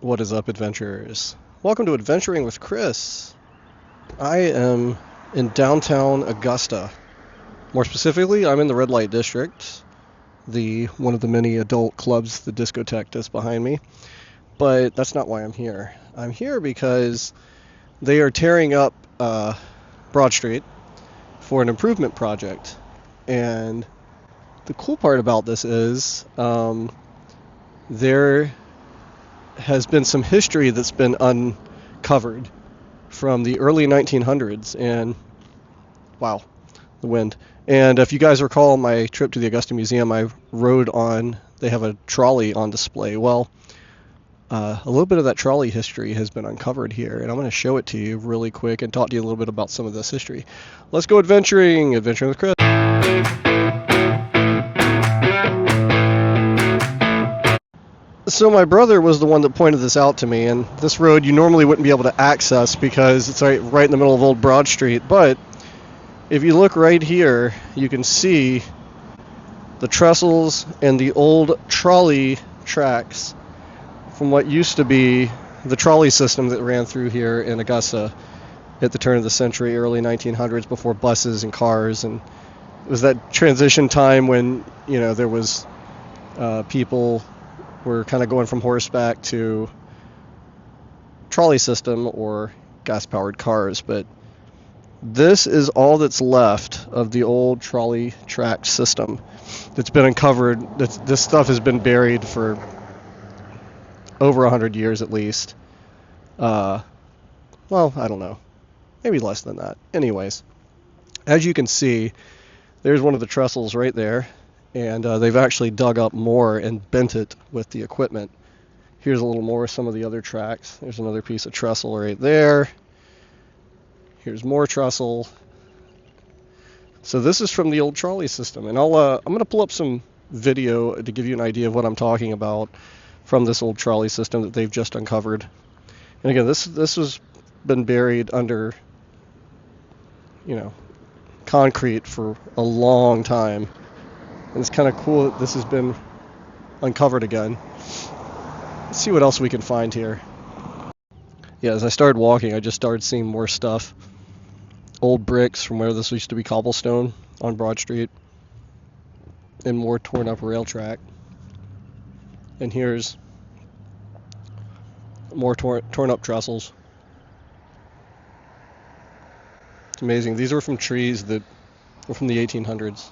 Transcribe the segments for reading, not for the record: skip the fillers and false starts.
What is up, adventurers? Welcome to Adventuring with Chris. I am in downtown Augusta. More specifically, I'm in the red light district, the one of the many adult clubs, the discotheque that's behind me. But that's not why I'm here. I'm here because they are tearing up Broad Street for an improvement project. And the cool part about this is there has been some history that's been uncovered from the early 1900s, and wow, the wind. And if you guys recall my trip to the Augusta Museum, I rode on, they have a trolley on display. Well, a little bit of that trolley history has been uncovered here, and I'm going to show it to you really quick and talk to you a little bit about some of this history. Let's go adventuring with Chris. So my brother was the one that pointed this out to me, and this road you normally wouldn't be able to access because it's right in the middle of Old Broad Street. But if you look right here, you can see the trestles and the old trolley tracks from what used to be the trolley system that ran through here in Augusta at the turn of the century, early 1900s, before buses and cars. And it was that transition time when, there was people were kind of going from horseback to trolley system or gas-powered cars. But this is all that's left of the old trolley track system that's been uncovered. This stuff has been buried for over 100 years at least. Well, I don't know. Maybe less than that. Anyways, as you can see, there's one of the trestles right there. And they've actually dug up more and bent it with the equipment. Here's a little more of some of the other tracks. There's another piece of trestle right there. Here's more trestle. So this is from the old trolley system. And I'm going to pull up some video to give you an idea of what I'm talking about from this old trolley system that they've just uncovered. And again, this has been buried under, concrete for a long time. And it's kind of cool that this has been uncovered again. Let's see what else we can find here. Yeah, as I started walking, I just started seeing more stuff. Old bricks from where this used to be cobblestone on Broad Street. And more torn up rail track. And here's more torn up trestles. It's amazing. These are from trees that were from the 1800s.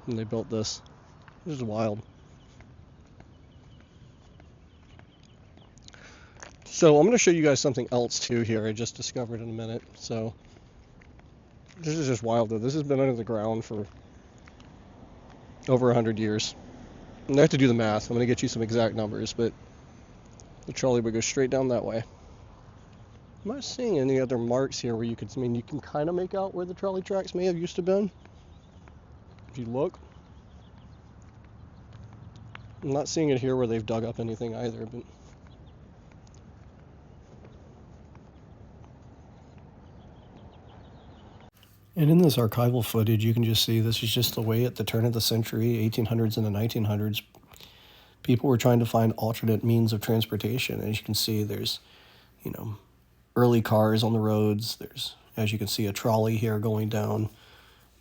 And they built this. This is wild. So I'm going to show you guys something else too here I just discovered in a minute. So this is just wild though. This has been under the ground for over 100 years. And I have to do the math. I'm going to get you some exact numbers, but the trolley would go straight down that way. I'm not seeing any other marks here where you can kind of make out where the trolley tracks may have used to been. If you look, I'm not seeing it here where they've dug up anything either, but and in this archival footage, you can just see this is just the way at the turn of the century, 1800s and the 1900s, people were trying to find alternate means of transportation. As you can see, there's, early cars on the roads. There's, as you can see, a trolley here going down,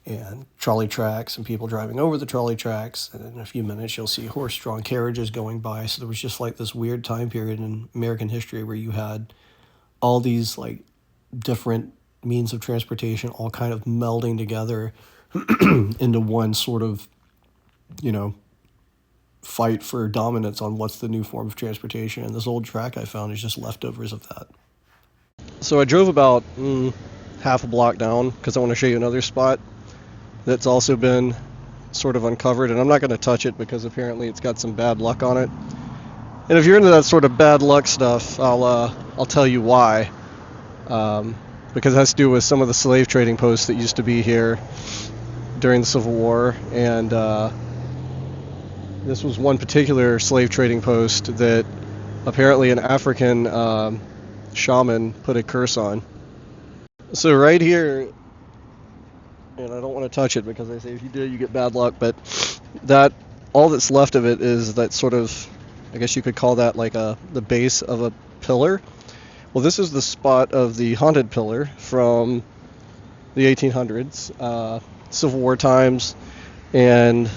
and trolley tracks and people driving over the trolley tracks. And in a few minutes, you'll see horse-drawn carriages going by. So there was just like this weird time period in American history where you had all these like different means of transportation all kind of melding together into one sort of, fight for dominance on what's the new form of transportation. And this old track I found is just leftovers of that. So I drove about half a block down because I want to show you another spot that's also been sort of uncovered, and I'm not going to touch it because apparently it's got some bad luck on it. And if you're into that sort of bad luck stuff, I'll tell you why. Because it has to do with some of the slave trading posts that used to be here during the Civil War, and this was one particular slave trading post that apparently an African shaman put a curse on. So right here, and I don't want to touch it because they say if you do, you get bad luck, but that all that's left of it is that sort of I guess you could call that like the base of a pillar. Well, this is the spot of the haunted pillar from the 1800s, Civil War times, and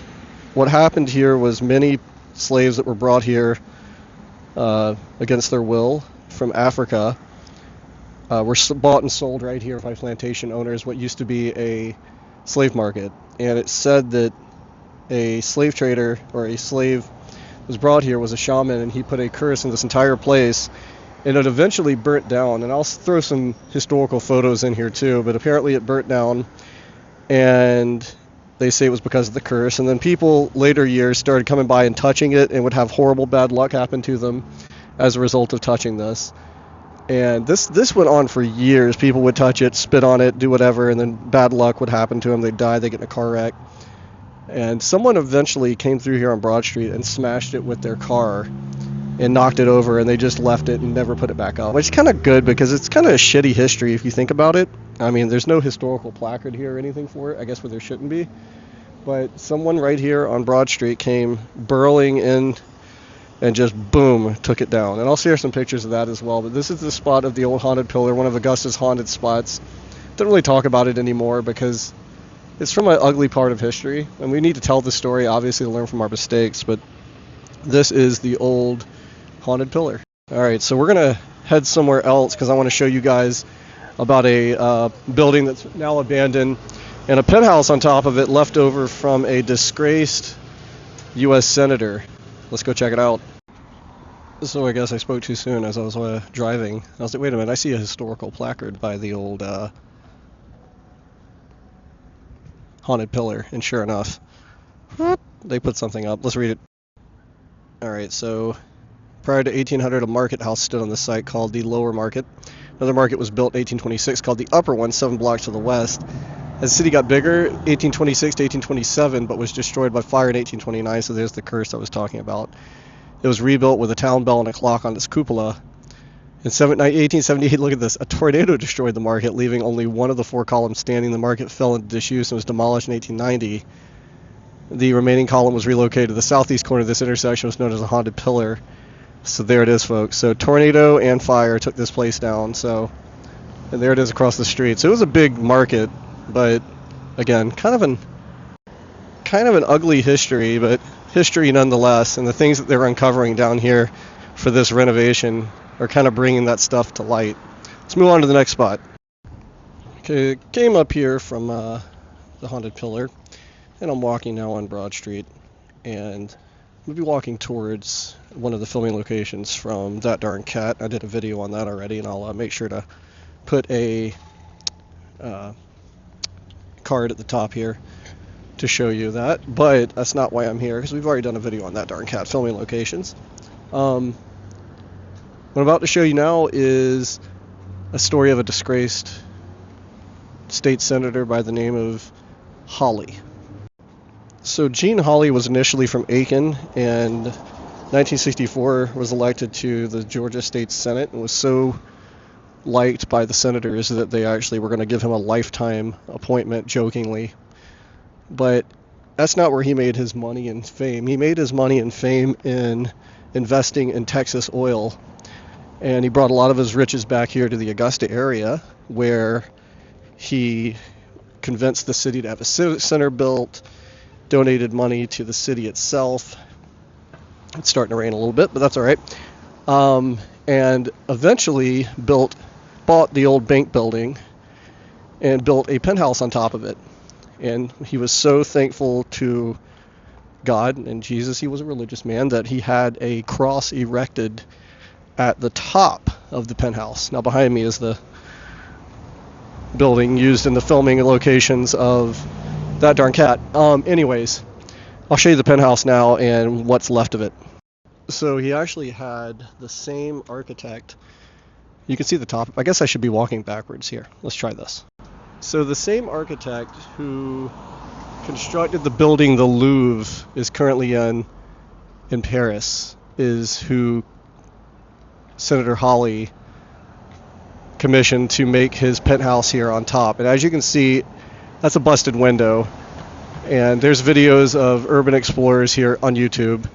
what happened here was many slaves that were brought here against their will from Africa were bought and sold right here by plantation owners, what used to be a slave market. And it's said that a slave trader or a slave was brought here was a shaman, and he put a curse in this entire place, and it eventually burnt down. And I'll throw some historical photos in here too, but apparently it burnt down, and they say it was because of the curse. And then people later years started coming by and touching it and would have horrible bad luck happen to them as a result of touching this. And this went on for years. People would touch it, spit on it, do whatever, and then bad luck would happen to them. They'd die, they'd get in a car wreck. And someone eventually came through here on Broad Street and smashed it with their car and knocked it over, and they just left it and never put it back up. Which is kind of good, because it's kind of a shitty history if you think about it. I mean, there's no historical placard here or anything for it, I guess, where there shouldn't be. But someone right here on Broad Street came burrowing in and just boom, took it down. And I'll share some pictures of that as well. But this is the spot of the old haunted pillar, one of Augusta's haunted spots. Don't really talk about it anymore because it's from an ugly part of history, and we need to tell the story, obviously, to learn from our mistakes. But this is the old haunted pillar. All right, so we're gonna head somewhere else because I want to show you guys about a building that's now abandoned and a penthouse on top of it left over from a disgraced U.S. senator. Let's go check it out. So I guess I spoke too soon as I was driving. I was like, wait a minute, I see a historical placard by the old haunted pillar, and sure enough, they put something up. Let's read it. Alright, so prior to 1800, a market house stood on the site called the Lower Market. Another market was built in 1826 called the Upper One, 7 blocks to the west. As the city got bigger, 1826 to 1827, but was destroyed by fire in 1829, so there's the curse I was talking about. It was rebuilt with a town bell and a clock on its cupola. In 1878, look at this, a tornado destroyed the market, leaving only one of the 4 columns standing. The market fell into disuse and was demolished in 1890. The remaining column was relocated to the southeast corner of this intersection, was known as a haunted pillar. So there it is, folks. So tornado and fire took this place down. So, and there it is across the street. So it was a big market, but again, kind of an ugly history, but history nonetheless. And the things that they're uncovering down here for this renovation are kind of bringing that stuff to light. Let's move on to the next spot. Okay, came up here from the haunted pillar, and I'm walking now on Broad Street, and we'll be walking towards one of the filming locations from That Darn Cat. I did a video on that already, and I'll make sure to put a card at the top here to show you that. But that's not why I'm here, because we've already done a video on That Darn Cat filming locations. What I'm about to show you now is a story of a disgraced state senator by the name of Hawley. So Gene Hawley was initially from Aiken, and 1964 was elected to the Georgia State Senate and was so liked by the senators that they actually were going to give him a lifetime appointment, jokingly. But that's not where he made his money and fame. He made his money and fame in investing in Texas oil, and he brought a lot of his riches back here to the Augusta area, where he convinced the city to have a civic center built, donated money to the city itself. It's starting to rain a little bit, but that's all right. And eventually bought the old bank building and built a penthouse on top of it. And he was so thankful to God and Jesus, he was a religious man, that he had a cross erected at the top of the penthouse. Now behind me is the building used in the filming locations of That Darn Cat. Anyways, I'll show you the penthouse now and what's left of it. So he actually had the same architect. You can see the top. I guess I should be walking backwards here. Let's try this. So the same architect who constructed the building the Louvre is currently in Paris, is who Senator Hawley commissioned to make his penthouse here on top. And as you can see, that's a busted window. And there's videos of urban explorers here on YouTube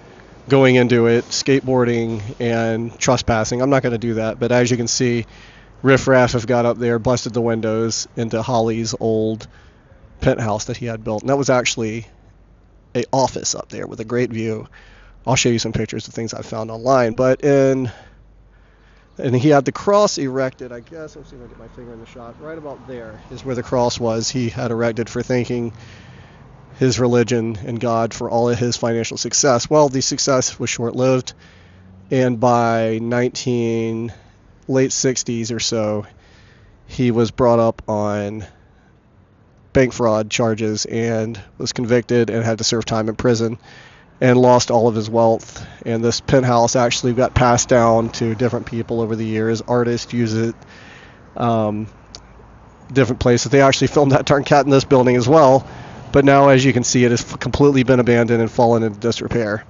going into it, skateboarding, and trespassing. I'm not going to do that, but as you can see, Riff Raff have got up there, busted the windows into Holly's old penthouse that he had built. And that was actually a office up there with a great view. I'll show you some pictures of things I found online. And he had the cross erected, I guess. Let's see if I get my finger in the shot. Right about there is where the cross was. He had erected for thanking his religion and God for all of his financial success. Well, the success was short-lived, and by late 60s or so, he was brought up on bank fraud charges and was convicted and had to serve time in prison and lost all of his wealth. And this penthouse actually got passed down to different people over the years. Artists use it, different places. They actually filmed that darn cat in this building as well. But now, as you can see, it has completely been abandoned and fallen into disrepair.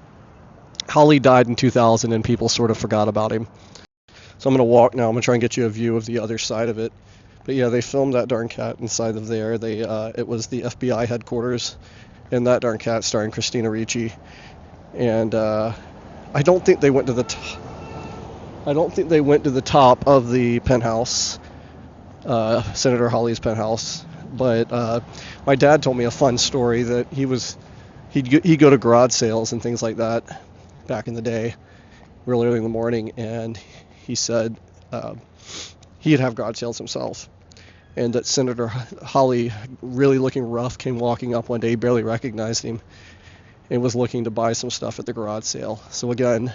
Holly died in 2000 and people sort of forgot about him. So I'm going to walk now. I'm going to try and get you a view of the other side of it. But yeah, they filmed that darn cat inside of there. It was the FBI headquarters in that darn cat, starring Christina Ricci. And I don't think they went to the top of the penthouse, Senator Hawley's penthouse. But my dad told me a fun story that he'd go to garage sales and things like that back in the day, real early in the morning, and he said he'd have garage sales himself, and that Senator Hawley, really looking rough, came walking up one day, barely recognized him, and was looking to buy some stuff at the garage sale. So again,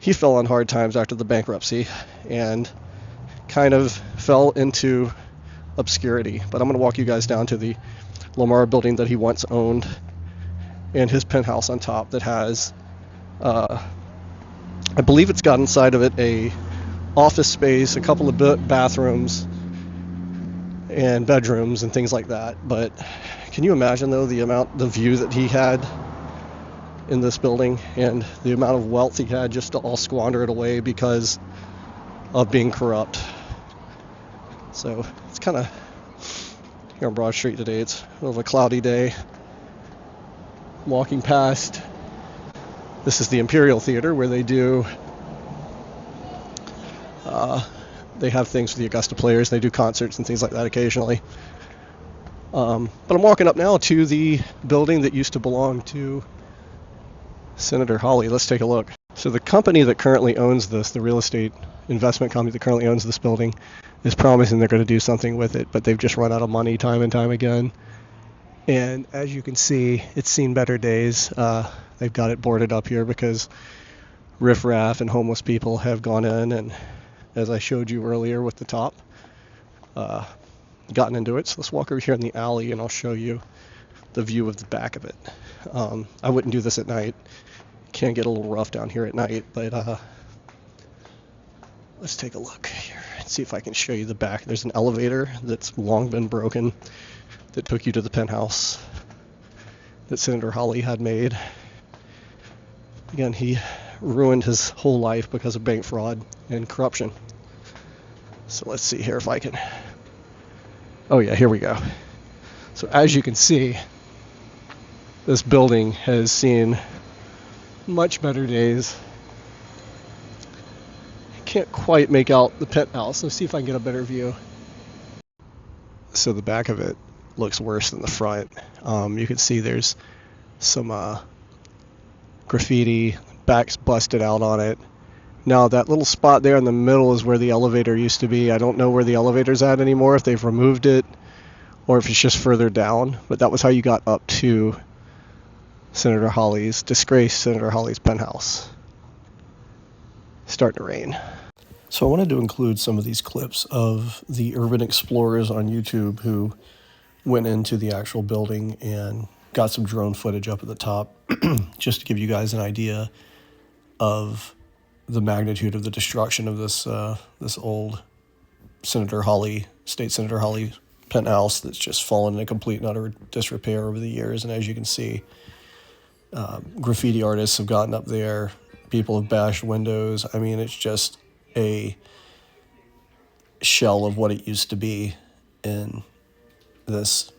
he fell on hard times after the bankruptcy and kind of fell into obscurity. But I'm going to walk you guys down to the Lamar building that he once owned, and his penthouse on top that has I believe it's got inside of it a office space, a couple of bathrooms and bedrooms and things like that. But can you imagine though the view that he had in this building and the amount of wealth he had just to all squander it away because of being corrupt? So it's kind of here on Broad Street today. It's a little of a cloudy day. Walking past, this is the Imperial Theater where they do they have things for the Augusta players. They do concerts and things like that occasionally. But I'm walking up now to the building that used to belong to Senator Hawley. Let's take a look. So the company that currently owns this, the real estate investment company that currently owns this building, is promising they're going to do something with it, but they've just run out of money time and time again. And as you can see, it's seen better days. They've got it boarded up here because riffraff and homeless people have gone in and, as I showed you earlier with the top, gotten into it. So let's walk over here in the alley and I'll show you the view of the back of it. I wouldn't do this at night. It can get a little rough down here at night, but let's take a look here and see if I can show you the back. There's an elevator that's long been broken that took you to the penthouse that Senator Hawley had made. Again, he ruined his whole life because of bank fraud and corruption. So let's see here if I can... Oh yeah, here we go. So as you can see, this building has seen much better days. Can't quite make out the penthouse. Let's see if I can get a better view. So the back of it looks worse than the front. You can see there's some graffiti, back's busted out on it. Now that little spot there in the middle is where the elevator used to be. I don't know where the elevator's at anymore, if they've removed it or if it's just further down, but that was how you got up to disgraced Senator Hawley's penthouse. Starting to rain. So I wanted to include some of these clips of the urban explorers on YouTube who went into the actual building and got some drone footage up at the top just to give you guys an idea of the magnitude of the destruction of this old State Senator Hawley penthouse that's just fallen into complete and utter disrepair over the years. And as you can see, graffiti artists have gotten up there. People have bashed windows. I mean, it's just a shell of what it used to be. In this,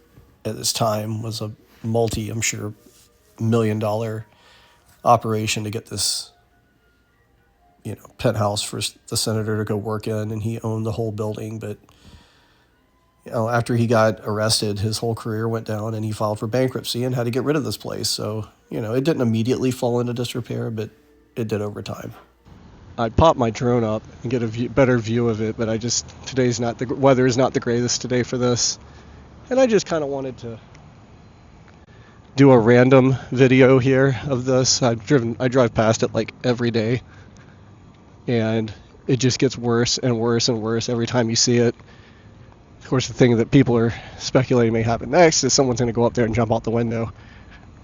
at this time, was a I'm sure, $1 million operation to get this, penthouse for the senator to go work in, and he owned the whole building. But after he got arrested, his whole career went down, and he filed for bankruptcy and had to get rid of this place. So it didn't immediately fall into disrepair, but it did over time. I'd pop my drone up and get a better view of it, but the weather is not the greatest today for this, and I just kind of wanted to do a random video here of this. I drive past it like every day, and it just gets worse and worse and worse every time you see it. Of course, the thing that people are speculating may happen next is someone's going to go up there and jump out the window,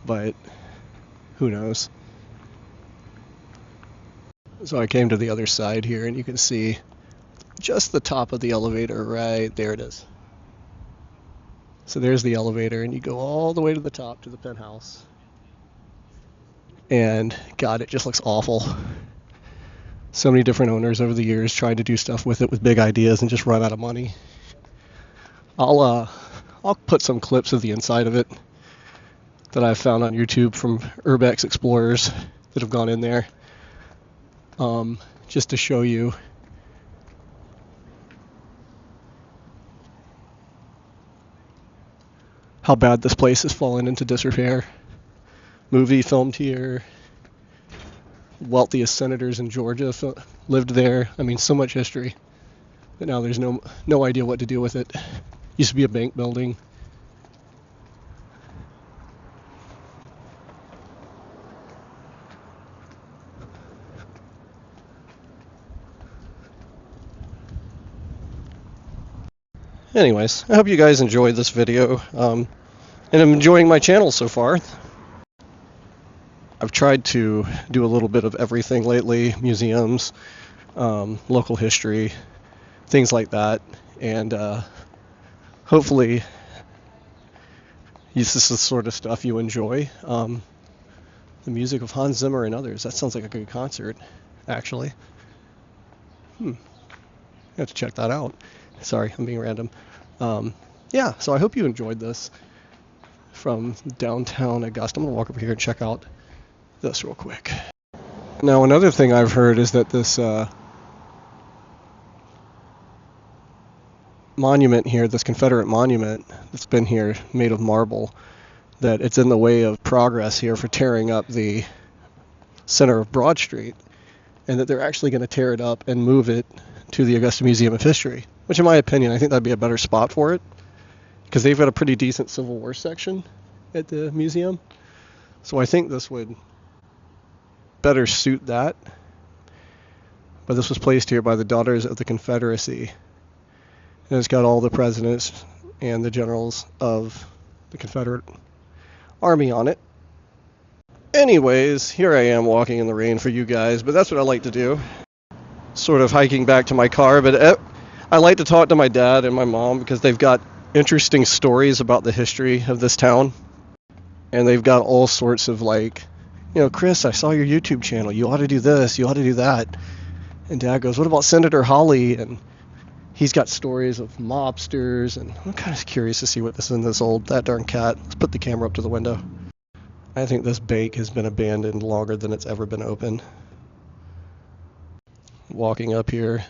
but who knows. So I came to the other side here, and you can see just the top of the elevator right there. It is. So there's the elevator, and you go all the way to the top to the penthouse. And God, it just looks awful. So many different owners over the years tried to do stuff with it with big ideas and just run out of money. I'll put some clips of the inside of it that I've found on YouTube from Urbex explorers that have gone in there, just to show you how bad this place has fallen into disrepair. Movie filmed here. Wealthiest senators in Georgia lived there. I mean, so much history. But now there's no idea what to do with it. Used to be a bank building. Anyways, I hope you guys enjoyed this video, and I'm enjoying my channel so far. I've tried to do a little bit of everything lately, museums, local history, things like that, and hopefully this is the sort of stuff you enjoy. The music of Hans Zimmer and others, that sounds like a good concert, actually. I have to check that out. Sorry, I'm being random. Yeah, so I hope you enjoyed this from downtown Augusta. I'm going to walk over here and check out this real quick. Now, another thing I've heard is that this monument here, this Confederate monument that's been here, made of marble, that it's in the way of progress here for tearing up the center of Broad Street, and that they're actually going to tear it up and move it to the Augusta Museum of History, which in my opinion, I think that'd be a better spot for it, because they've got a pretty decent Civil War section at the museum. So I think this would better suit that. But this was placed here by the Daughters of the Confederacy, and it's got all the presidents and the generals of the Confederate Army on it. Anyways, here I am walking in the rain for you guys, but that's what I like to do. Sort of hiking back to my car, but I like to talk to my dad and my mom because they've got interesting stories about the history of this town, and they've got all sorts of Chris, I saw your YouTube channel, you ought to do this, you ought to do that. And Dad goes, what about Senator Hawley? And he's got stories of mobsters, and I'm kind of curious to see what this is in that darn cat. Let's put the camera up to the window. I think this bank has been abandoned longer than it's ever been open. Walking up here,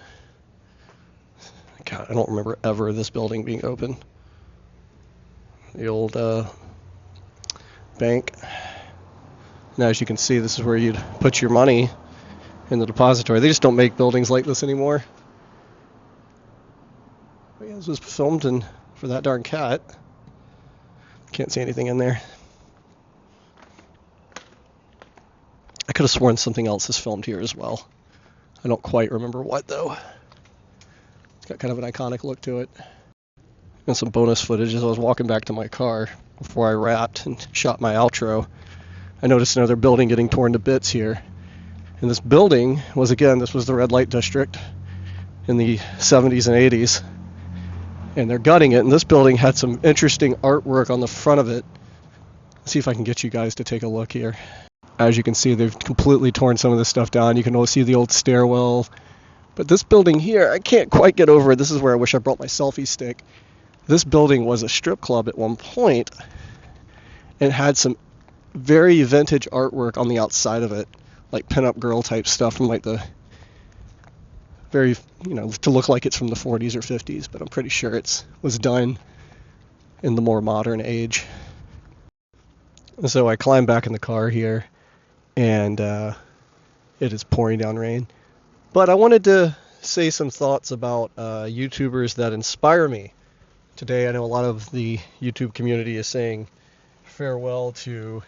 God, I don't remember ever this building being open. The old bank. Now, as you can see, this is where you'd put your money in the depository. They just don't make buildings like this anymore. But yeah, this was filmed for that darn cat. Can't see anything in there. I could have sworn something else is filmed here as well. I don't quite remember what, though. It's got kind of an iconic look to it. And some bonus footage as I was walking back to my car before I wrapped and shot my outro. I noticed another building getting torn to bits here. And this building was, again, this was the red light district in the 70s and 80s. And they're gutting it. And this building had some interesting artwork on the front of it. Let's see if I can get you guys to take a look here. As you can see, they've completely torn some of this stuff down. You can always see the old stairwell. But this building here, I can't quite get over it. This is where I wish I brought my selfie stick. This building was a strip club at one point. It had some very vintage artwork on the outside of it, like pinup girl type stuff from like the very, to look like it's from the 40s or 50s, but I'm pretty sure it was done in the more modern age. And so I climb back in the car here, and it is pouring down rain. But I wanted to say some thoughts about YouTubers that inspire me. Today, I know a lot of the YouTube community is saying farewell to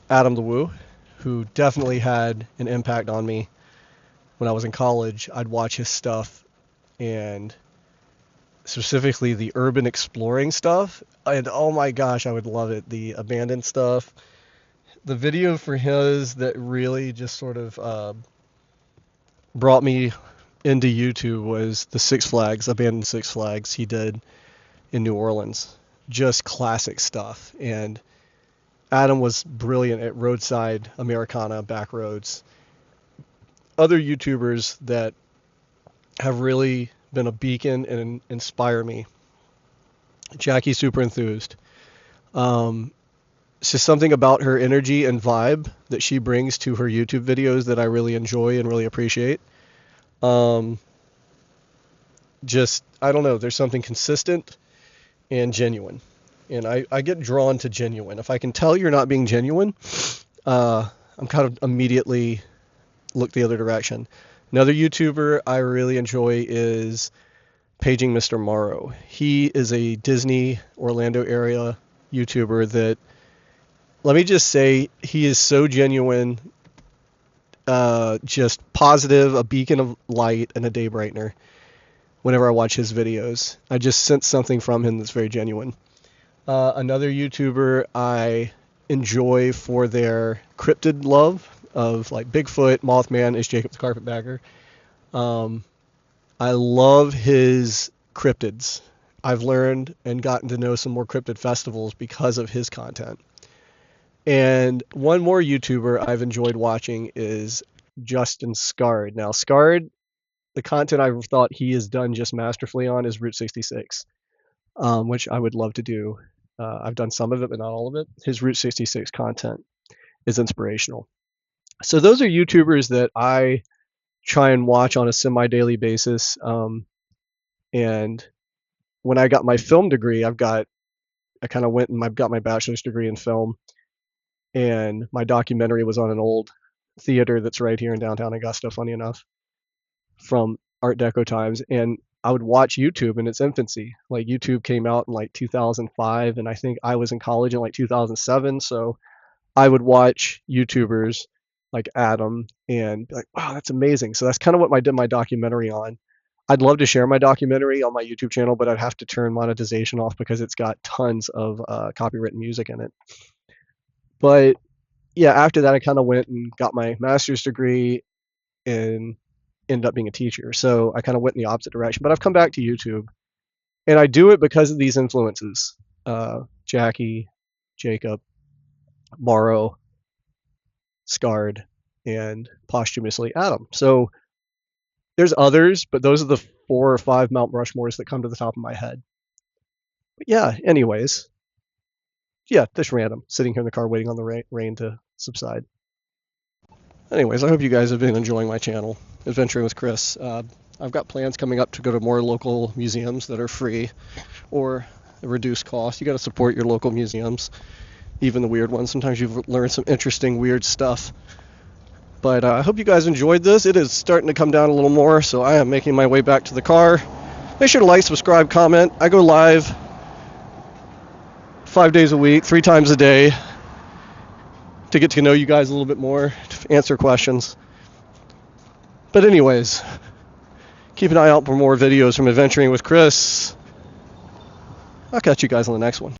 Adam the Woo, who definitely had an impact on me. When I was in college, I'd watch his stuff, and specifically the urban exploring stuff. And oh my gosh, I would love it. The abandoned stuff. The video for his that really just sort of brought me into YouTube was the abandoned Six Flags he did in New Orleans. Just classic stuff. And Adam was brilliant at roadside Americana, back roads. Other YouTubers that have really been a beacon and inspire me. Jackie Super Enthused. It's just something about her energy and vibe that she brings to her YouTube videos that I really enjoy and really appreciate. Just, I don't know, there's something consistent and genuine. And I get drawn to genuine. If I can tell you're not being genuine, I'm kind of immediately look the other direction. Another YouTuber I really enjoy is Paging Mr. Morrow. He is a Disney Orlando area YouTuber that, let me just say, he is so genuine, just positive, a beacon of light and a day brightener. Whenever I watch his videos, I just sense something from him that's very genuine. Another YouTuber I enjoy for their cryptid love of like Bigfoot, Mothman is Jacob the Carpetbagger. I love his cryptids. I've learned and gotten to know some more cryptid festivals because of his content. And one more YouTuber I've enjoyed watching is Justin Scard. Now, Scard, the content I've thought he has done just masterfully on is Route 66, which I would love to do. I've done some of it, but not all of it. His Route 66 content is inspirational. So those are YouTubers that I try and watch on a semi-daily basis. And when I got my film degree, I kind of went and I got my bachelor's degree in film, and my documentary was on an old theater that's right here in downtown Augusta, funny enough, from Art Deco times. And I would watch YouTube in its infancy. Like YouTube came out in like 2005, and I think I was in college in like 2007. So I would watch YouTubers like Adam and be like, wow, that's amazing. So that's kind of what I did my documentary on. I'd love to share my documentary on my YouTube channel, but I'd have to turn monetization off because it's got tons of copywritten music in it. But yeah, after that, I kind of went and got my master's degree and ended up being a teacher. So I kind of went in the opposite direction. But I've come back to YouTube, and I do it because of these influences: Jackie, Jacob, Morrow, Scard, and posthumously Adam. So there's others, but those are the 4 or 5 Mount Rushmores that come to the top of my head. But yeah, anyways, yeah, just random, sitting here in the car waiting on the rain to subside. Anyways, I hope you guys have been enjoying my channel, Adventuring with Chris. I've got plans coming up to go to more local museums that are free or a reduced cost. You got to support your local museums, even the weird ones. Sometimes you've learned some interesting, weird stuff. But I hope you guys enjoyed this. It is starting to come down a little more, so I am making my way back to the car. Make sure to like, subscribe, comment. I go live 5 days a week, 3 times a day, to get to know you guys a little bit more, to answer questions. But anyways, keep an eye out for more videos from Adventuring with Chris. I'll catch you guys on the next one.